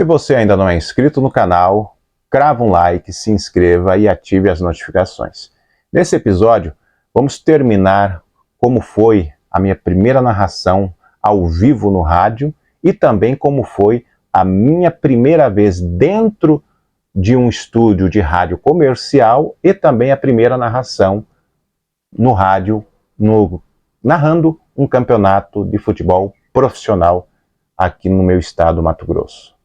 Se você ainda não é inscrito no canal, crava um like, se inscreva e ative as notificações. Nesse episódio, vamos terminar como foi a minha primeira narração ao vivo no rádio e também como foi a minha primeira vez dentro de um estúdio de rádio comercial e também a primeira narração no rádio, narrando um campeonato de futebol profissional aqui no meu estado, Mato Grosso.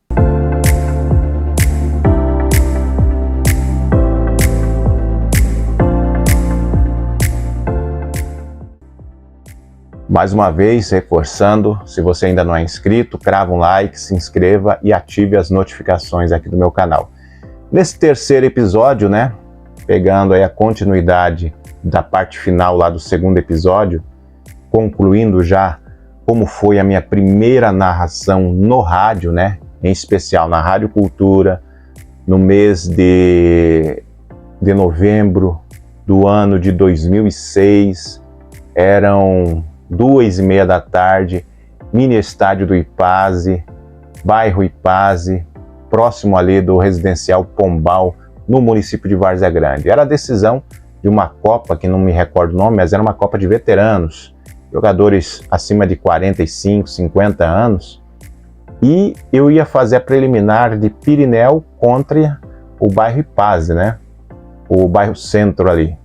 Mais uma vez, reforçando, se você ainda não é inscrito, crava um like, se inscreva e ative as notificações aqui do meu canal. Nesse terceiro episódio, pegando aí a continuidade da parte final lá do segundo episódio, concluindo já como foi a minha primeira narração no rádio, em especial na Rádio Cultura, no mês de novembro do ano de 2006, eram 2h30 da tarde, mini estádio do Ipaze, bairro Ipaze, próximo ali do residencial Pombal, no município de Várzea Grande. Era a decisão de uma Copa, que não me recordo o nome, mas era uma Copa de veteranos, jogadores acima de 45, 50 anos, e eu ia fazer a preliminar de Pirineu contra o bairro Ipaze, o bairro centro ali.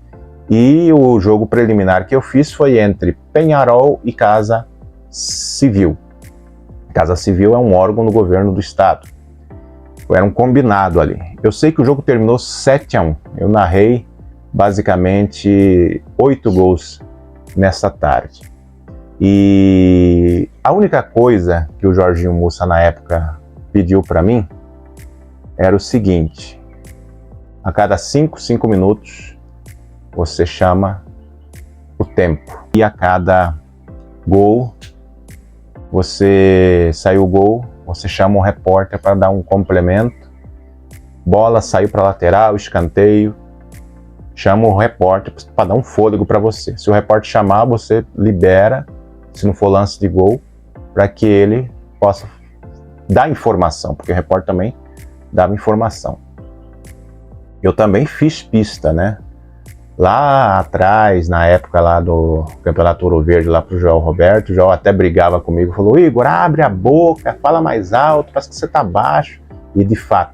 E o jogo preliminar que eu fiz foi entre Penharol e Casa Civil. Casa Civil é um órgão do governo do estado. Era um combinado ali. Eu sei que o jogo terminou 7-1. Eu narrei basicamente 8 gols nessa tarde. E a única coisa que o Jorginho Mussa na época pediu para mim era o seguinte: a cada 5 minutos você chama o tempo. E a cada gol, saiu o gol, você chama um repórter para dar um complemento. Bola saiu para lateral, escanteio, chama o repórter para dar um fôlego para você. Se o repórter chamar, você libera, se não for lance de gol, para que ele possa dar informação, porque o repórter também dava informação. Eu também fiz pista, Lá atrás, na época lá do Campeonato Ouro Verde, lá pro Joel Roberto, o Joel até brigava comigo, falou: Igor, abre a boca, fala mais alto, parece que você tá baixo. E de fato,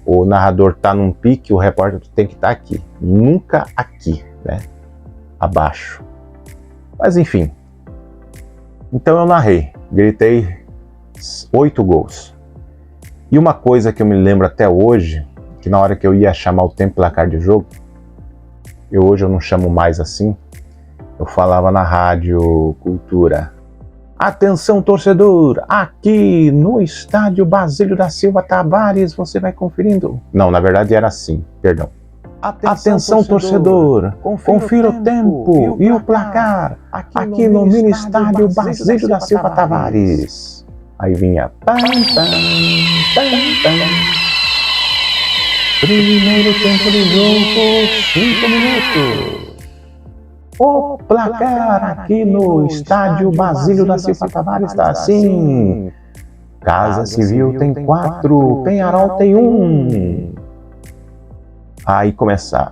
o narrador tá num pique, o repórter tem que estar aqui, nunca aqui, abaixo. Mas enfim, então eu narrei, gritei 8 gols. E uma coisa que eu me lembro até hoje, que na hora que eu ia chamar o tempo e placar de jogo, hoje eu não chamo mais assim, eu falava na Rádio Cultura: atenção torcedor, aqui no estádio Basílio da Silva Tavares, você vai conferindo. Não, na verdade era assim, perdão. Atenção torcedor, confira o tempo e o placar aqui no mini estádio Basílio da Silva Tavares. Aí vinha pam, pam, pam, pam. Primeiro tempo de jogo, 5 minutos. O placar aqui no estádio Basílio da Silva Tavares está assim: Casa Civil tem 4, Penharol tem 1. Aí começava: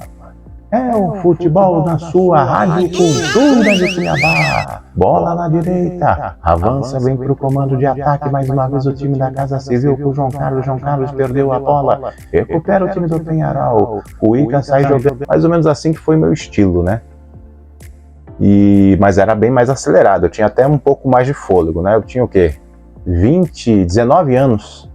é o futebol na sua Rádio Cultura de Cuiabá. Bola na direita, avança, vem para o comando de ataque. Mais uma vez o time da Casa Civil com o João Carlos. João Carlos perdeu a bola, recupera o time do Penharol. O Ica sai jogando. Mais ou menos assim que foi meu estilo, Mas era bem mais acelerado, eu tinha até um pouco mais de fôlego, Eu tinha o quê? 19 anos.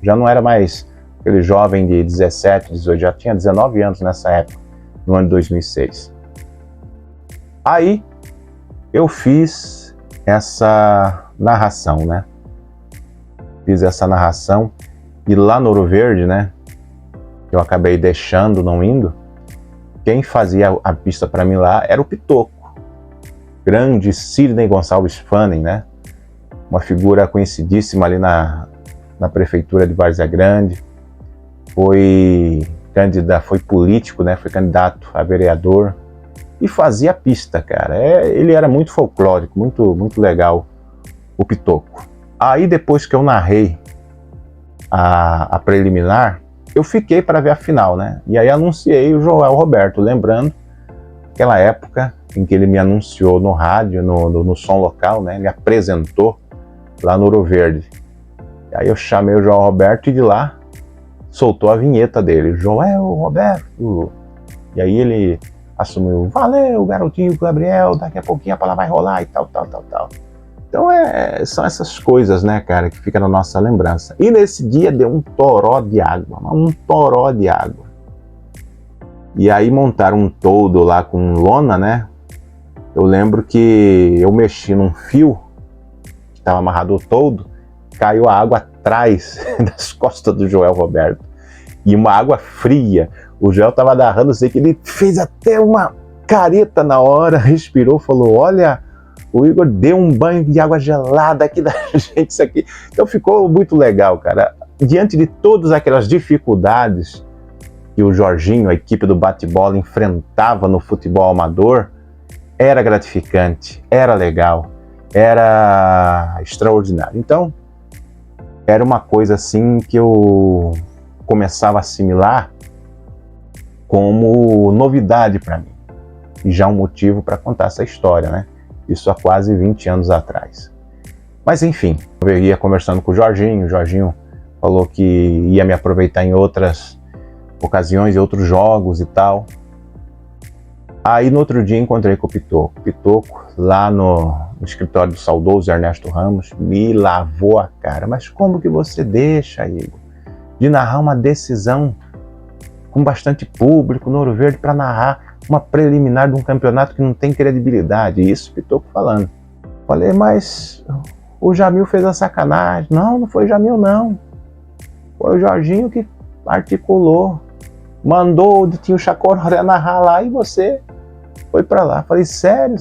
Já não era mais aquele jovem de 17, 18, já tinha 19 anos nessa época, no ano de 2006. Aí eu fiz essa narração, Fiz essa narração e lá no Ouro Verde, eu acabei deixando, não indo, quem fazia a pista para mim lá era o Pitoco. Grande Sidney Gonçalves Fanning, uma figura conhecidíssima ali na prefeitura de Várzea Grande, foi político, foi candidato a vereador e fazia pista, cara. Ele era muito folclórico, muito, muito legal, o Pitoco. Aí depois que eu narrei a preliminar, eu fiquei para ver a final, né? E aí anunciei o Joel Roberto, lembrando aquela época em que ele me anunciou no rádio, no som local, né? Ele apresentou lá no Ouro Verde. E aí eu chamei o Joel Roberto e de lá soltou a vinheta dele, Joel Roberto. E aí ele assumiu, valeu, garotinho Gabriel, daqui a pouquinho a palavra vai rolar e tal. Então são essas coisas, né, cara, que fica na nossa lembrança. E nesse dia deu um toró de água. E aí montaram um toldo lá com lona, né? Eu lembro que eu mexi num fio que estava amarrado ao toldo, caiu a água atrás das costas do Joel Roberto. E uma água fria. O Joel estava narrando, sei que ele fez até uma careta na hora, respirou, falou, olha, o Igor deu um banho de água gelada aqui da gente, isso aqui. Então ficou muito legal, cara. Diante de todas aquelas dificuldades que o Jorginho, a equipe do bate-bola, enfrentava no futebol amador, era gratificante, era legal, era extraordinário. Então, era uma coisa assim que eu começava a assimilar como novidade para mim. E já um motivo para contar essa história, né? Isso há quase 20 anos atrás. Mas enfim, eu ia conversando com o Jorginho falou que ia me aproveitar em outras ocasiões, em outros jogos e tal. Aí no outro dia encontrei com o Pitoco lá no escritório do saudoso Ernesto Ramos, me lavou a cara. Mas como que você deixa, Igor, de narrar uma decisão com bastante público no Ouro Verde para narrar uma preliminar de um campeonato que não tem credibilidade? Isso, Pitoco falando. Falei, mas o Jamil fez a sacanagem. Não foi o Jamil, não. Foi o Jorginho que articulou, mandou o Ditinho Chacoré narrar lá e você foi para lá. Falei, sério?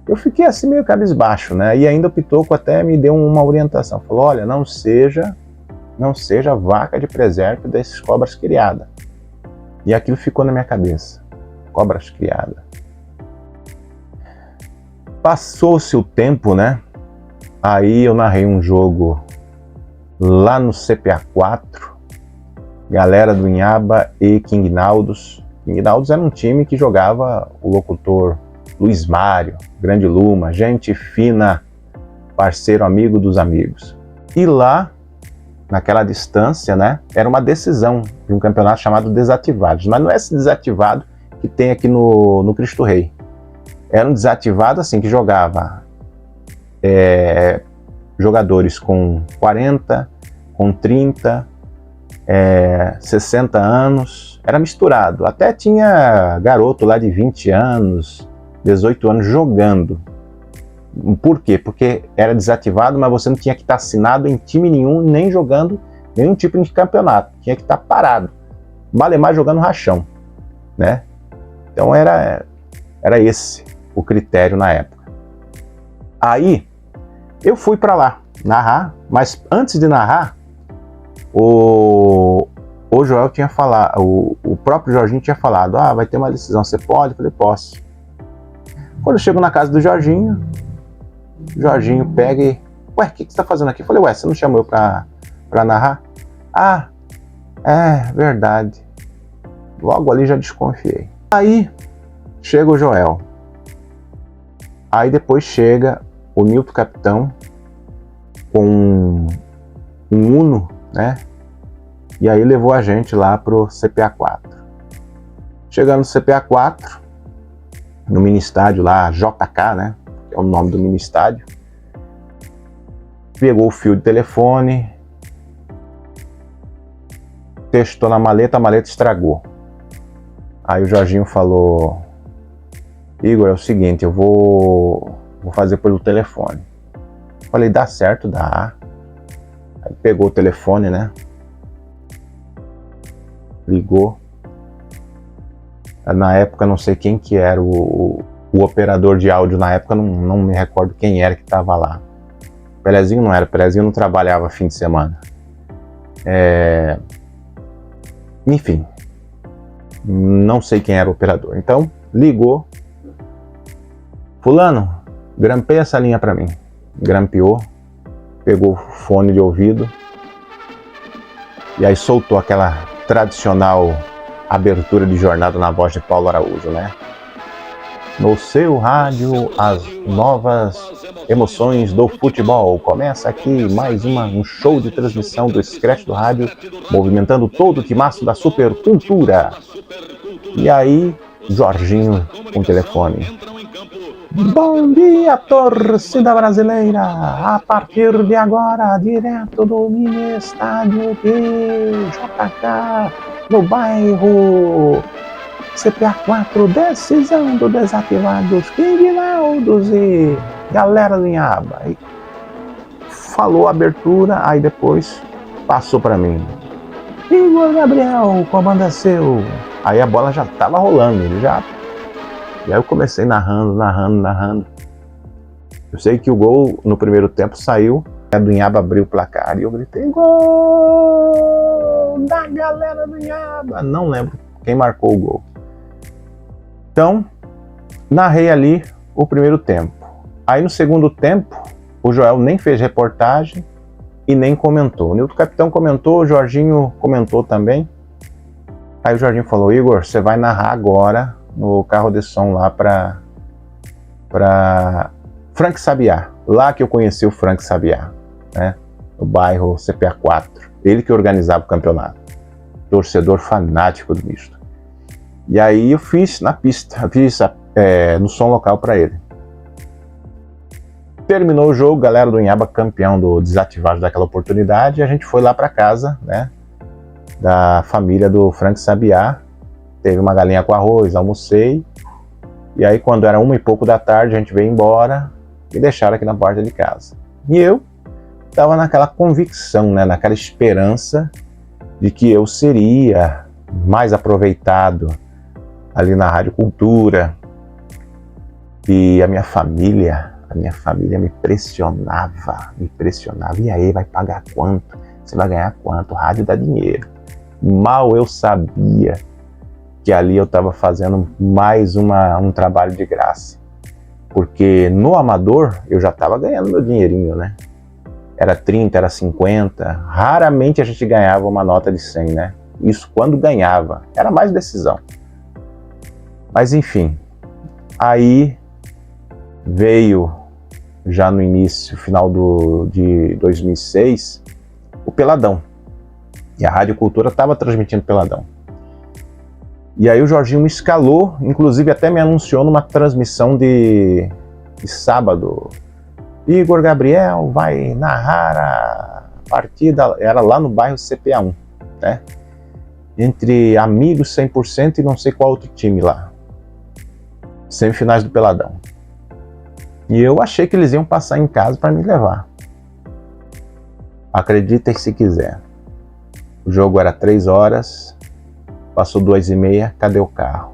Eu fiquei assim meio cabisbaixo, né? E ainda o Pitoco até me deu uma orientação. Falou, olha, não seja vaca de presépio desses cobras criadas. E aquilo ficou na minha cabeça. Cobras criadas. Passou-se o tempo, né? Aí eu narrei um jogo lá no CPA 4, galera do Inhaba e King Naldos. King Naldos era um time que jogava o locutor Luiz Mário, Grande Luma, gente fina, parceiro, amigo dos amigos. E lá, naquela distância, né, era uma decisão de um campeonato chamado Desativados. Mas não é esse desativado que tem aqui no Cristo Rei. Era um desativado assim, que jogava jogadores com 40, com 30, 60 anos, era misturado. Até tinha garoto lá de 20 anos, 18 anos jogando. Por quê? Porque era desativado, mas você não tinha que estar assinado em time nenhum, nem jogando nenhum tipo de campeonato. Tinha que estar parado. Malemar jogando rachão, né? Então era esse o critério na época. Aí eu fui para lá narrar, mas antes de narrar, o Joel tinha falado, o próprio Jorginho tinha falado, vai ter uma decisão, você pode? Eu falei, posso. Quando eu chego na casa do Jorginho pega e, o que você tá fazendo aqui? Eu falei, você não chamou eu pra narrar? Verdade. Logo ali já desconfiei. Aí chega o Joel. Aí depois chega o Nilton Capitão com um Uno, né? E aí levou a gente lá pro CPA 4. Chegando no CPA 4, no mini estádio lá, JK, né? Que é o nome do mini estádio. Pegou o fio de telefone, testou na maleta, a maleta estragou. Aí o Jorginho falou, Igor, é o seguinte, eu vou fazer pelo telefone. Falei, dá certo, dá. Aí pegou o telefone, né? Ligou. Na época, não sei quem que era o operador de áudio na época, não me recordo quem era que estava lá. Pelezinho não era, Pelezinho não trabalhava fim de semana. Enfim, não sei quem era o operador. Então, ligou. Fulano, grampeia essa linha para mim. Grampeou, pegou o fone de ouvido, E aí soltou aquela tradicional abertura de jornada na voz de Paulo Araújo, né? No seu rádio, as novas emoções do futebol. Começa aqui mais um show de transmissão do Scratch do Rádio, movimentando todo o timaço da Supercultura. E aí, Jorginho com o telefone. Bom dia, torcida brasileira! A partir de agora, direto do mini estádio de JK, no bairro CPA 4, decisão do desativados King Naldos e galera do Inhaba. E falou a abertura, aí depois passou para mim. Igor Gabriel, comando é seu. Aí a bola já tava rolando, E aí eu comecei narrando. Eu sei que o gol no primeiro tempo saiu, do Inhaba abriu o placar e eu gritei: gol da galera do Inhaba. Não lembro quem marcou o gol. Então, narrei ali o primeiro tempo. Aí no segundo tempo, o Joel nem fez reportagem e nem comentou. O Nilton Capitão comentou, o Jorginho comentou também. Aí o Jorginho falou: Igor, você vai narrar agora no carro de som lá para Frank Sabiá, lá que eu conheci o Frank Sabiá, né, no bairro CPA 4, ele que organizava o campeonato, torcedor fanático do misto. E aí eu fiz na pista, no som local para ele. Terminou o jogo, galera do Inhaba campeão do desativado daquela oportunidade, e a gente foi lá para casa, né, da família do Frank Sabiá. Teve uma galinha com arroz, almocei. E aí quando era 1 e pouco da tarde, a gente veio embora e deixaram aqui na porta de casa. E eu estava naquela convicção, né, naquela esperança de que eu seria mais aproveitado ali na Rádio Cultura. E a minha família me pressionava. E aí, vai pagar quanto? Você vai ganhar quanto? Rádio dá dinheiro. Mal eu sabia que ali eu estava fazendo mais um trabalho de graça. Porque no amador eu já estava ganhando meu dinheirinho, né? Era 30, era 50. Raramente a gente ganhava uma nota de 100, né? Isso quando ganhava. Era mais decisão. Mas enfim. Aí veio, já no início, final de 2006, o Peladão. E a Rádio Cultura estava transmitindo Peladão. E aí o Jorginho me escalou, inclusive até me anunciou numa transmissão de sábado. Igor Gabriel vai narrar a partida, era lá no bairro CPA 1, né? Entre Amigos 100% e não sei qual outro time lá. Semifinais do Peladão. E eu achei que eles iam passar em casa para me levar. Acreditem se quiser. O jogo era 3 horas, passou 2h30, cadê o carro?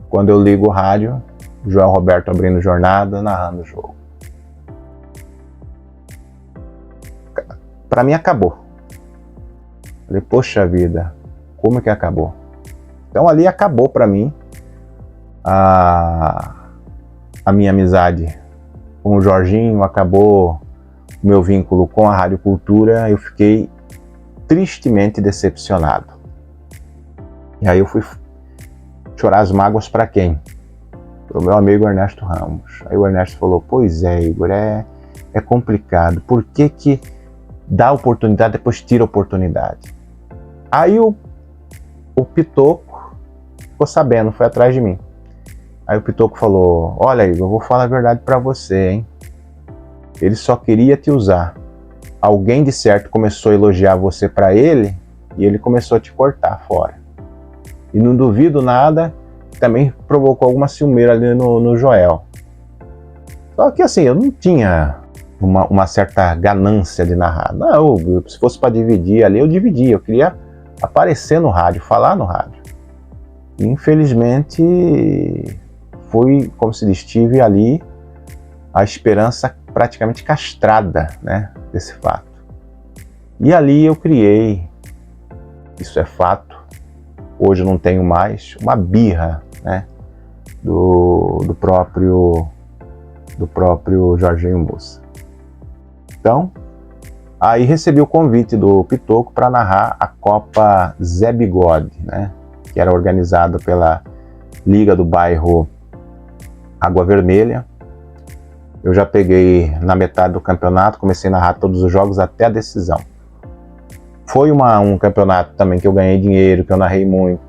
Quando eu ligo o rádio, Joel Roberto abrindo jornada, narrando o jogo. Para mim acabou. Falei, poxa vida, como que acabou? Então ali acabou para mim a minha amizade com o Jorginho, acabou o meu vínculo com a Rádio Cultura. Eu fiquei tristemente decepcionado. E aí eu fui chorar as mágoas para quem? Para o meu amigo Ernesto Ramos. Aí o Ernesto falou, pois é, Igor, é complicado. Por que dá oportunidade, depois tira oportunidade? Aí o Pitoco ficou sabendo, foi atrás de mim. Aí o Pitoco falou, olha, Igor, eu vou falar a verdade para você, hein? Ele só queria te usar. Alguém de certo começou a elogiar você para ele e ele começou a te cortar fora. E não duvido nada, também provocou alguma ciumeira ali no Joel. Só que assim, eu não tinha uma certa ganância de narrar. Não, se fosse para dividir ali, eu dividia. Eu queria aparecer no rádio, falar no rádio. E, infelizmente, foi, como se diz, estive ali a esperança praticamente castrada, né, desse fato. E ali eu criei, isso é fato, hoje eu não tenho mais, uma birra, né, do próprio Jorginho Mussa. Então, Aí recebi o convite do Pitoco para narrar a Copa Zé Bigode, né? Que era organizada pela Liga do Bairro Água Vermelha. Eu já peguei na metade do campeonato, comecei a narrar todos os jogos até a decisão. Foi um campeonato também que eu ganhei dinheiro, que eu narrei muito,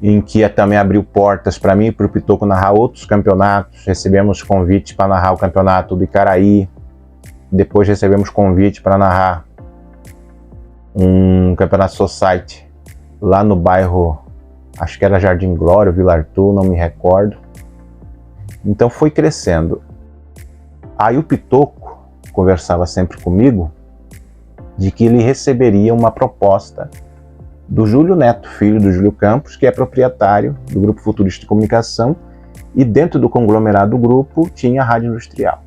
em que também abriu portas para mim e para o Pitoco narrar outros campeonatos. Recebemos convites para narrar o campeonato do Icaraí, depois recebemos convite para narrar um campeonato society lá no bairro, acho que era Jardim Glória, Vila Arthur, não me recordo. Então foi crescendo. Aí o Pitoco conversava sempre comigo de que ele receberia uma proposta do Júlio Neto, filho do Júlio Campos, que é proprietário do Grupo Futurista de Comunicação, e dentro do conglomerado do grupo tinha a Rádio Industrial.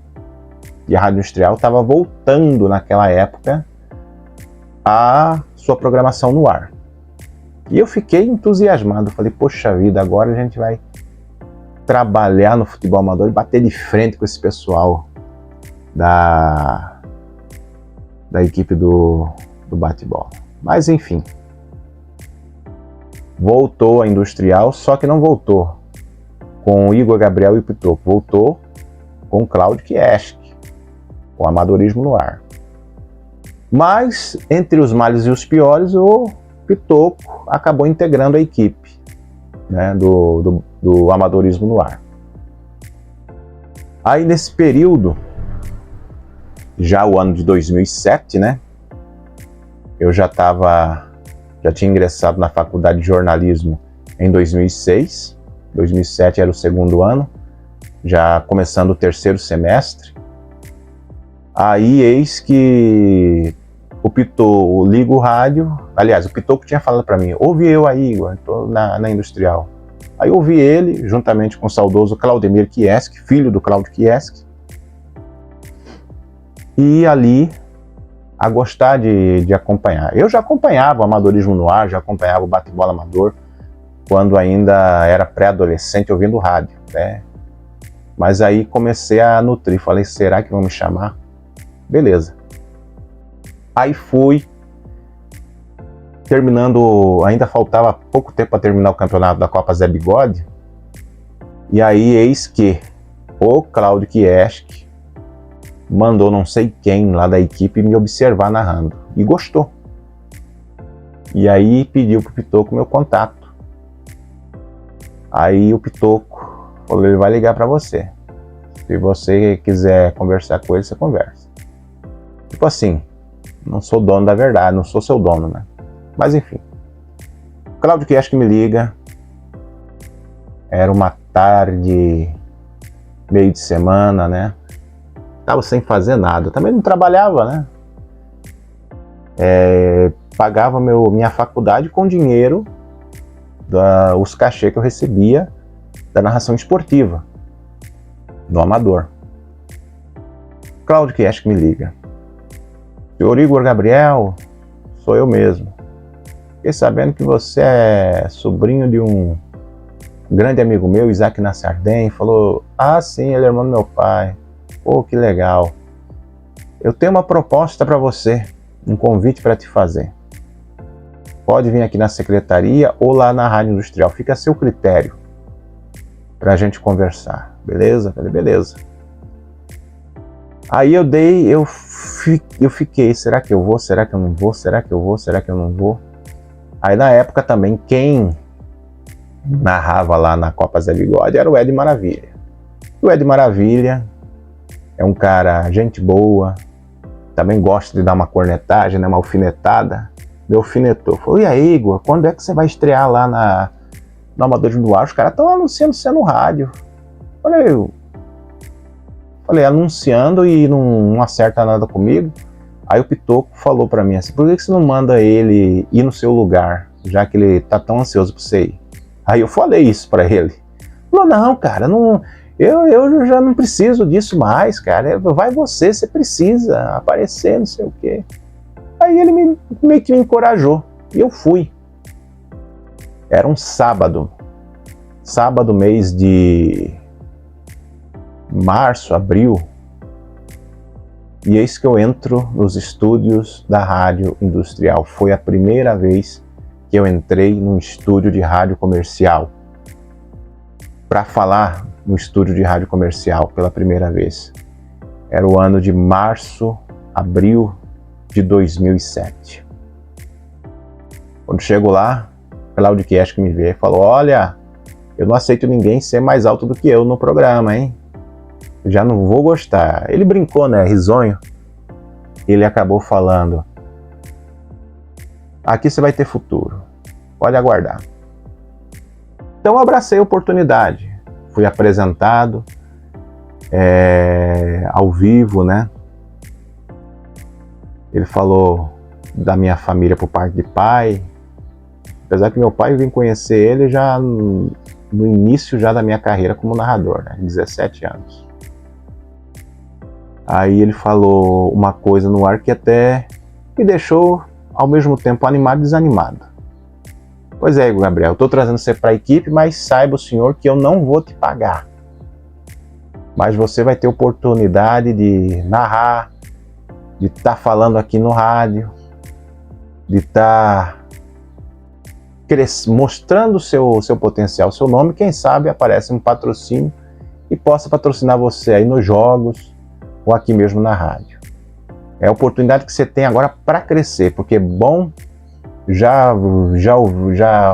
E a Rádio Industrial estava voltando naquela época a sua programação no ar. E eu fiquei entusiasmado, falei, poxa vida, agora a gente vai trabalhar no futebol amador e bater de frente com esse pessoal da equipe do bate-bola. Mas enfim, voltou a Industrial, só que não voltou com o Igor Gabriel e o Pitoco, voltou com o Cláudio Kiesk, o amadorismo no ar. Mas, entre os males e os piores, o Pitoco acabou integrando a equipe, né, do amadorismo no ar. Aí, nesse período, já o ano de 2007, né, eu já tinha ingressado na faculdade de jornalismo em 2006, 2007 era o segundo ano, já começando o terceiro semestre. Aí eis que o Pitoco liga o rádio, aliás, o Pitoco tinha falado para mim, ouve eu aí, Igor, tô na Industrial. Aí eu ouvi ele, juntamente com o saudoso Claudemir Kiesk, filho do Cláudio Kiesk, e ali a gostar de acompanhar. Eu já acompanhava o amadorismo no ar, já acompanhava o bate-bola amador, quando ainda era pré-adolescente ouvindo rádio, né? Mas aí comecei a nutrir, falei, será que vão me chamar? Beleza. Aí fui, terminando, ainda faltava pouco tempo para terminar o campeonato da Copa Zé Bigode, e aí eis que o Cláudio Kiesk mandou não sei quem lá da equipe me observar narrando, e gostou. E aí pediu pro Pitoco meu contato. Aí o Pitoco falou, ele vai ligar para você. Se você quiser conversar com ele, você conversa. Tipo assim, não sou dono da verdade, não sou seu dono, né? Mas enfim. Cláudio Kiesk me liga. Era uma tarde, meio de semana, né? Tava sem fazer nada. Também não trabalhava, né? Pagava minha faculdade com dinheiro os cachê que eu recebia da narração esportiva, do amador. Cláudio Kiesk me liga. Senhor Igor Gabriel, sou eu mesmo. Fiquei sabendo que você é sobrinho de um grande amigo meu, Isaac Nassarden. Falou, ah sim, ele é irmão do meu pai. Pô, que legal. Eu tenho uma proposta para você, um convite para te fazer. Pode vir aqui na secretaria ou lá na Rádio Industrial, fica a seu critério para a gente conversar, beleza? Falei, beleza. Aí eu fiquei, será que eu vou, será que eu não vou, será que eu vou, será que eu não vou? Aí na época também, quem narrava lá na Copa Zé Bigode era o Ed Maravilha. O Ed Maravilha é um cara, gente boa, também gosta de dar uma cornetagem, né, uma alfinetada. Me alfinetou. Falou, e aí, Igor, quando é que você vai estrear lá no Amadores do Ar? Os caras estão anunciando você no rádio. Falei, anunciando e não acerta nada comigo. Aí o Pitoco falou pra mim assim, por que você não manda ele ir no seu lugar, já que ele tá tão ansioso pra você ir? Aí eu falei isso pra ele. Falou, não, cara, não, eu já não preciso disso mais, cara. Vai você precisa aparecer, não sei o quê. Aí ele meio que me encorajou, e eu fui. Era um sábado, mês de março, abril E eis que eu entro nos estúdios da Rádio Industrial. Foi a primeira vez que eu entrei num estúdio de rádio comercial. Para falar no estúdio de rádio comercial pela primeira vez. Era o ano de março, abril de 2007. Quando chego lá, Cláudio Kieschke me vê e falou: olha, eu não aceito ninguém ser mais alto do que eu no programa, hein? Eu já não vou gostar. Ele brincou, né? Risonho. Ele acabou falando: aqui você vai ter futuro. Pode aguardar. Então eu abracei a oportunidade. Fui apresentado ao vivo, né? Ele falou da minha família por parte de pai. Apesar que meu pai, eu vim conhecer ele já no início já da minha carreira como narrador, né? 17 anos. Aí ele falou uma coisa no ar que até me deixou ao mesmo tempo animado e desanimado. Pois é, Igor Gabriel, eu estou trazendo você para a equipe, mas saiba o senhor que eu não vou te pagar. Mas você vai ter oportunidade de narrar, de estar falando aqui no rádio, de estar mostrando o seu potencial, seu nome. Quem sabe aparece um patrocínio e possa patrocinar você aí nos jogos ou aqui mesmo na rádio. É a oportunidade que você tem agora para crescer, porque bom, já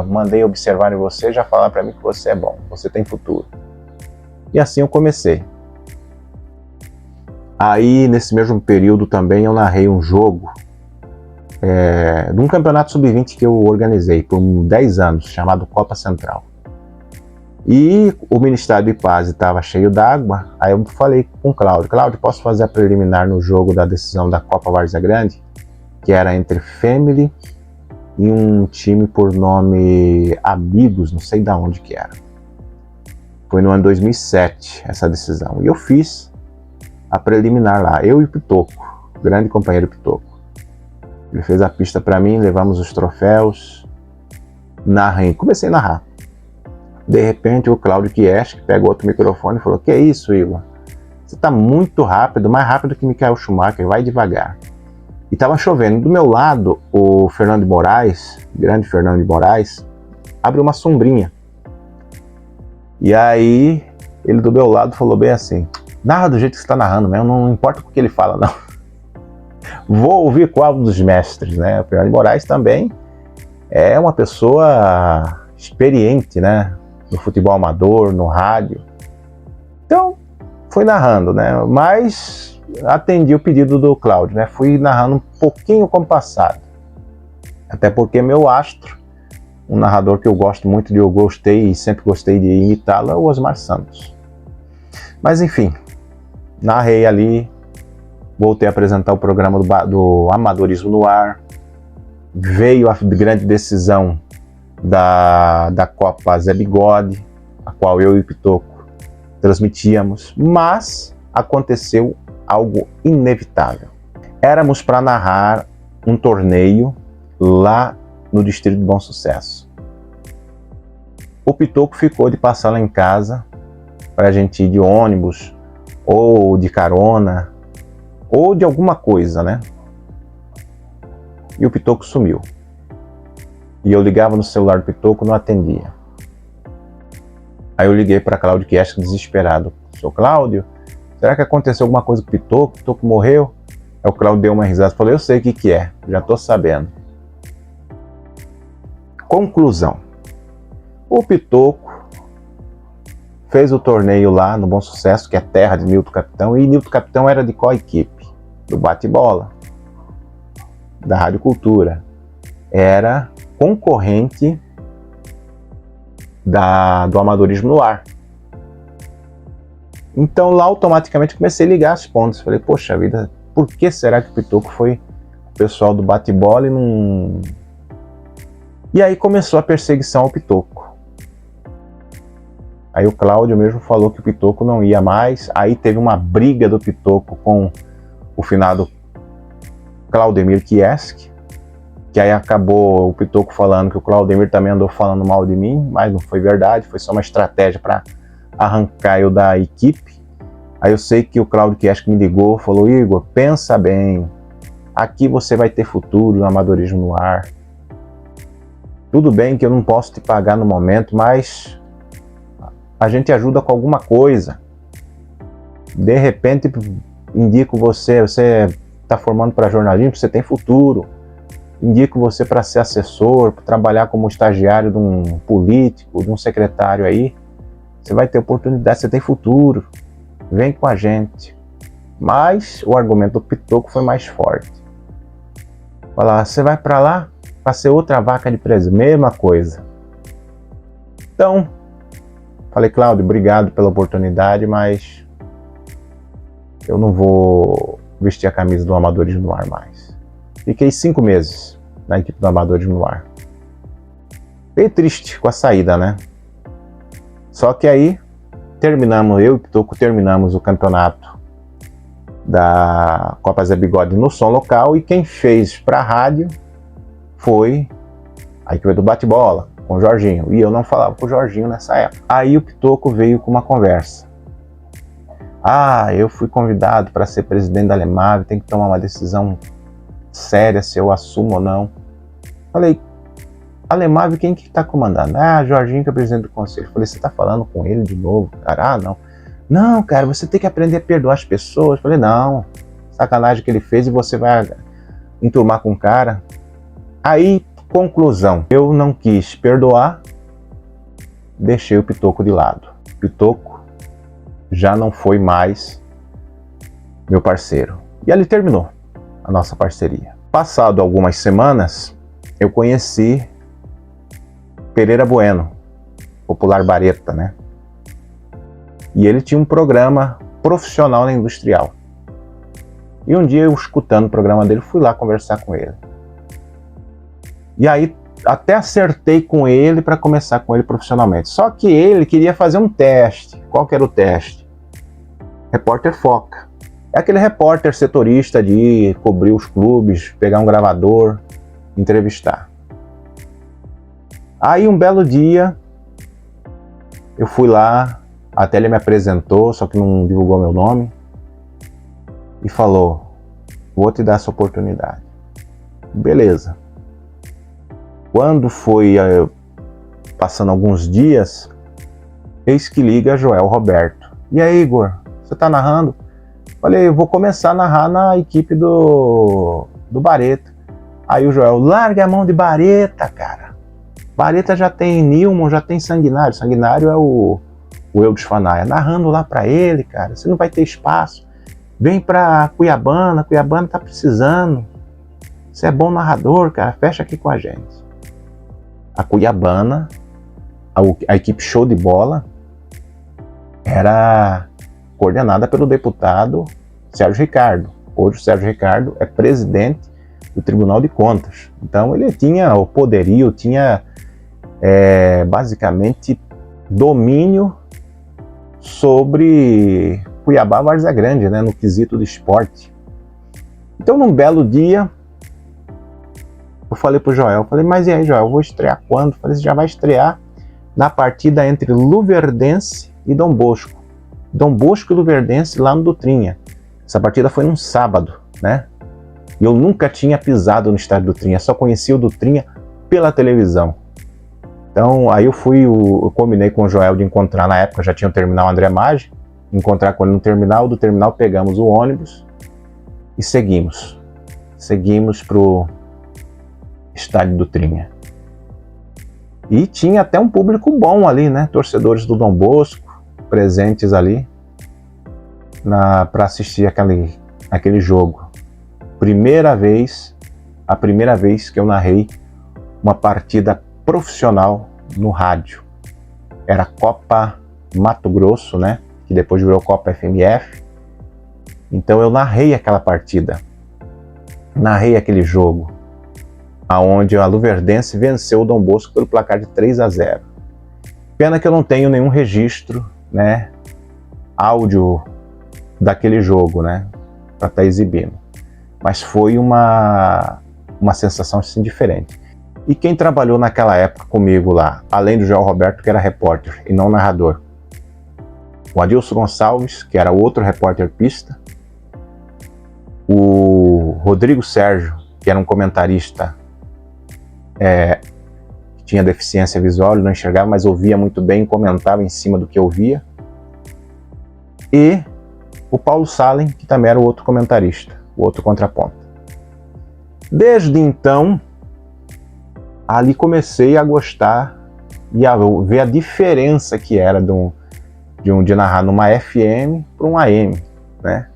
mandei observar em você, já falar para mim que você é bom, você tem futuro. E assim eu comecei. Aí nesse mesmo período também eu narrei um jogo de um campeonato sub-20 que eu organizei por 10 anos, chamado Copa Central. E o Ministério de Paz estava cheio d'água, aí eu falei com o Cláudio: Cláudio, posso fazer a preliminar no jogo da decisão da Copa Várzea Grande? Que era entre Family e um time por nome Amigos, não sei de onde que era. Foi no ano 2007 essa decisão. E eu fiz a preliminar lá, eu e o Pitoco, grande companheiro Pitoco. Ele fez a pista para mim, levamos os troféus, narrei, comecei a narrar. De repente o Cláudio Kieschke pegou outro microfone e falou: que é isso, Igor? Você está muito rápido, mais rápido que Michael Schumacher, vai devagar. E estava chovendo. Do meu lado, o Fernando de Moraes, grande Fernando de Moraes, abre uma sombrinha. E aí, ele do meu lado falou bem assim: narra do jeito que você está narrando mesmo, não importa o que ele fala, não. Vou ouvir qual dos mestres, né? O Fernando de Moraes também é uma pessoa experiente, né? No futebol amador, no rádio. Então, fui narrando, né? Mas atendi o pedido do Cláudio, né? Fui narrando um pouquinho compassado. Até porque meu astro, um narrador que eu gosto muito, eu gostei e sempre gostei de imitá-lo, é o Osmar Santos. Mas enfim, narrei ali, voltei a apresentar o programa do Amadorismo no Ar, veio a grande decisão da Copa Zé Bigode, a qual eu e o Pitoco transmitíamos, mas aconteceu algo inevitável. Éramos para narrar um torneio lá no Distrito de Bom Sucesso. O Pitoco ficou de passar lá em casa para a gente ir de ônibus, ou de carona, ou de alguma coisa, né? E o Pitoco sumiu. E eu ligava no celular do Pitoco, não atendia. Aí eu liguei para Cláudio Kieschke desesperado: seu Cláudio, será que aconteceu alguma coisa com o Pitoco? O Pitoco morreu? Aí o Cláudio deu uma risada e falou: eu sei o que é, já estou sabendo. Conclusão: o Pitoco fez o torneio lá no Bom Sucesso, que é terra de Nilton Capitão, e Nilton Capitão era de qual equipe? Do Bate-Bola, da Rádio Cultura. Era concorrente do Amadorismo no Ar. Então lá automaticamente comecei a ligar as pontas. Falei: poxa vida, por que será que o Pitoco foi o pessoal do Bate-Bola e não... E aí começou a perseguição ao Pitoco. Aí o Cláudio mesmo falou que o Pitoco não ia mais. Aí teve uma briga do Pitoco com o finado Claudemir Kieschke, que aí acabou o Pitoco falando que o Claudemir também andou falando mal de mim, mas não foi verdade, foi só uma estratégia para arrancar eu da equipe. Aí eu sei que o Claudio Kieschi me ligou, falou: Igor, pensa bem, aqui você vai ter futuro no amadorismo no ar. Tudo bem que eu não posso te pagar no momento, mas a gente ajuda com alguma coisa. De repente, indico você está formando para jornalismo, você tem futuro. Indico você para ser assessor, para trabalhar como estagiário de um político, de um secretário aí. Você vai ter oportunidade, você tem futuro. Vem com a gente. Mas o argumento do Pitoco foi mais forte. Falar, você vai para lá para ser outra vaca de preço, mesma coisa. Então, falei, Cláudio, obrigado pela oportunidade, mas eu não vou vestir a camisa do Amadorismo no Ar mais. Fiquei 5 meses na equipe do Amadorismo no Ar. Fiquei triste com a saída, né? Só que aí, terminamos, eu e o Pitoco terminamos o campeonato da Copa Zé Bigode no som local, e quem fez para a rádio foi a equipe do bate-bola, com o Jorginho. E eu não falava com o Jorginho nessa época. Aí o Pitoco veio com uma conversa. Eu fui convidado para ser presidente da Alemave, tem que tomar uma decisão séria se eu assumo ou não. Falei, Alemave, quem que está comandando? Jorginho, que é presidente do conselho. Falei, você está falando com ele de novo, cara? Não. Não, cara, você tem que aprender a perdoar as pessoas. Falei, não, sacanagem que ele fez e você vai enturmar com o cara. Aí, conclusão, eu não quis perdoar, deixei o Pitoco de lado. Pitoco já não foi mais meu parceiro. E ali terminou a nossa parceria. Passado algumas semanas, eu conheci Pereira Bueno, popular Bareta, né? E ele tinha um programa profissional na Industrial. E um dia eu, escutando o programa dele, fui lá conversar com ele. E aí até acertei com ele para começar com ele profissionalmente. Só que ele queria fazer um teste. Qual que era o teste? Repórter foca. É aquele repórter setorista de cobrir os clubes, pegar um gravador, entrevistar. Aí um belo dia, eu fui lá, até ele me apresentou, só que não divulgou meu nome, e falou, vou te dar essa oportunidade. Beleza. Quando foi passando alguns dias, eis que liga Joel Roberto. E aí, Igor, você tá narrando? Falei, eu vou começar a narrar na equipe do Bareta. Aí o Joel, larga a mão de Bareta, cara. Bareta já tem Nilman, já tem Sanguinário. Sanguinário é o Eudes Fanaia. Narrando lá pra ele, cara. Você não vai ter espaço. Vem pra Cuiabana. Cuiabana tá precisando. Você é bom narrador, cara. Fecha aqui com a gente. A Cuiabana, a equipe show de bola, era coordenada pelo deputado Sérgio Ricardo. Hoje o Sérgio Ricardo é presidente do Tribunal de Contas. Então ele tinha o poderio, tinha basicamente domínio sobre Cuiabá Várzea Grande, né, no quesito do esporte. Então num belo dia, eu falei pro Joel, mas e aí, Joel, eu vou estrear quando? Falei, você já vai estrear na partida entre Luverdense e Dom Bosco. Dom Bosco e Luverdense lá no Dutrinha. Essa partida foi num sábado, né? E eu nunca tinha pisado no estádio Dutrinha, só conhecia o Dutrinha pela televisão. Então aí eu combinei com o Joel de encontrar, na época já tinha o terminal André Maggi, encontrar com ele no terminal, do terminal pegamos o ônibus e seguimos. Seguimos pro estádio Dutrinha. E tinha até um público bom ali, né? Torcedores do Dom Bosco presentes ali para assistir aquele jogo. A primeira vez que eu narrei uma partida profissional no rádio. Era Copa Mato Grosso, né? Que depois virou Copa FMF. Então eu narrei aquela partida. Narrei aquele jogo, aonde a Luverdense venceu o Dom Bosco pelo placar de 3-0. Pena que eu não tenho nenhum registro, né, áudio daquele jogo, né, para estar exibindo. Mas foi uma sensação assim diferente. E quem trabalhou naquela época comigo lá, além do João Roberto, que era repórter e não narrador, o Adilson Gonçalves, que era outro repórter pista, o Rodrigo Sérgio, que era um comentarista que tinha deficiência visual, ele não enxergava, mas ouvia muito bem, comentava em cima do que ouvia, e o Paulo Salem, que também era o outro comentarista, o outro contraponto. Desde então, ali comecei a gostar e a ver a diferença que era de narrar numa FM para um AM, né?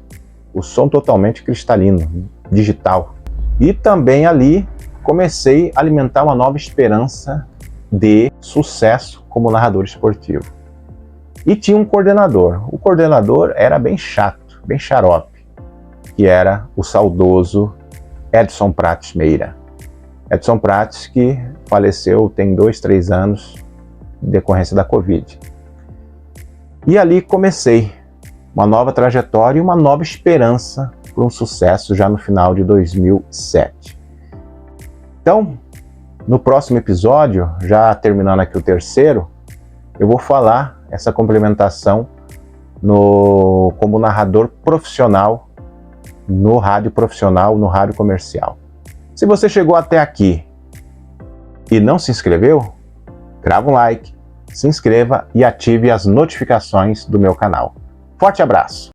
O som totalmente cristalino, digital. E também ali comecei a alimentar uma nova esperança de sucesso como narrador esportivo. E tinha um coordenador. O coordenador era bem chato, bem xarope, que era o saudoso Edson Prates Meira. Edson Prates, que faleceu tem 2, 3 anos em decorrência da Covid. E ali comecei uma nova trajetória e uma nova esperança para um sucesso já no final de 2007. Então, no próximo episódio, já terminando aqui o terceiro, eu vou falar essa complementação como narrador profissional no rádio profissional, no rádio comercial. Se você chegou até aqui e não se inscreveu, grava um like, se inscreva e ative as notificações do meu canal. Forte abraço!